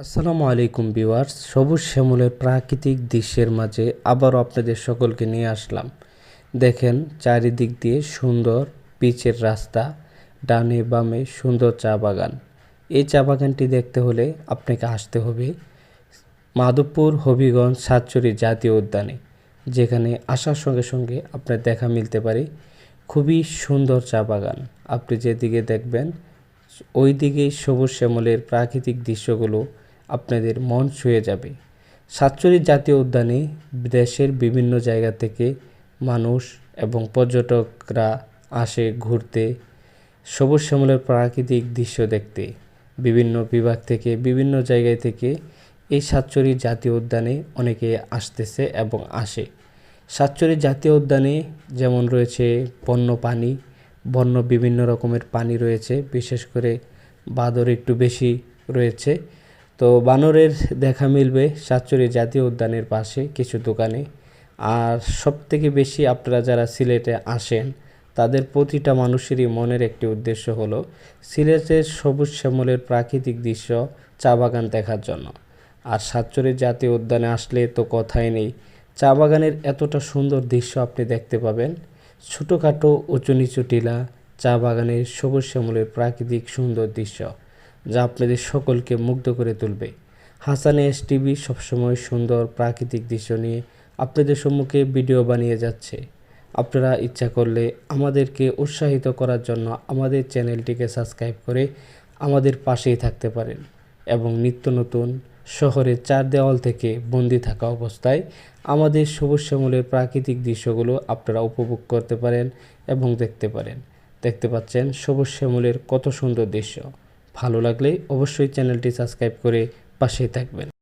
আসসালামু আলাইকুম ভিউয়ার্স, সবুজ শ্যামলের প্রাকৃতিক দৃশ্যের মাঝে আবারও আপনাদের সকলকে নিয়ে আসলাম। দেখেন চারিদিক দিয়ে সুন্দর পিচের রাস্তা, ডানে বামে সুন্দর চা বাগান। এই চা বাগানটি দেখতে হলে আপনাকে আসতে হবে মাধবপুর হবিগঞ্জ সাতচুরি জাতীয় উদ্যানে, যেখানে আসার সঙ্গে সঙ্গে আপনার দেখা মিলতে পারে খুবই সুন্দর চা বাগান। আপনি যেদিকে দেখবেন ওই দিকেই সবুজ শ্যামলের প্রাকৃতিক দৃশ্যগুলো আপনাদের মন ছুঁয়ে যাবে। সাতচুরি জাতীয় উদ্যানে দেশের বিভিন্ন জায়গা থেকে মানুষ এবং পর্যটকরা আসে ঘুরতে, সবুজ শ্যামলের প্রাকৃতিক দৃশ্য দেখতে। বিভিন্ন বিভাগ থেকে বিভিন্ন জায়গায় থেকে এই সাতচুরি জাতীয় উদ্যানে অনেকে আসতেছে এবং আসে। সাতচুরি জাতীয় উদ্যানে যেমন রয়েছে বন্য পানি, বন্য বিভিন্ন রকমের পানি রয়েছে, বিশেষ করে বাদর একটু বেশি রয়েছে। তো বানরের দেখা মিলবে সাতচুরি জাতীয় উদ্যানের পাশে কিছু দোকানে। আর সবথেকে বেশি আপনারা যারা সিলেটে আসেন তাদের প্রতিটা মানুষেরই মনের একটি উদ্দেশ্য হলো সিলেটের সবুজ শ্যামলের প্রাকৃতিক দৃশ্য, চা বাগান দেখার জন্য। আর সাতচুরি জাতীয় উদ্যানে আসলে তো কথাই নেই, চা বাগানের এতটা সুন্দর দৃশ্য আপনি দেখতে পাবেন। ছোটোখাটো উঁচু নিচু টিলা, চা বাগানের সবুজ শ্যামলের প্রাকৃতিক সুন্দর দৃশ্য, যা আপনাদের সকলকে মুগ্ধ করে তুলবে। হাসান এস টিভি সবসময় সুন্দর প্রাকৃতিক দৃশ্য নিয়ে আপনাদের সম্মুখে ভিডিও বানিয়ে যাচ্ছে। আপনারা ইচ্ছা করলে আমাদেরকে উৎসাহিত করার জন্য আমাদের চ্যানেলটিকে সাবস্ক্রাইব করে আমাদের পাশেই থাকতে পারেন এবং নিত্য নতুন শহরের চার দেওয়াল থেকে বন্দি থাকা অবস্থায় আমাদের সবুজ শ্যামলের প্রাকৃতিক দৃশ্যগুলো আপনারা উপভোগ করতে পারেন এবং দেখতে পারেন। দেখতে পাচ্ছেন সবুজ শ্যামলের কত সুন্দর দৃশ্য। ভালো লাগলে অবশ্যই চ্যানেলটি সাবস্ক্রাইব করে পাশেই থাকবেন।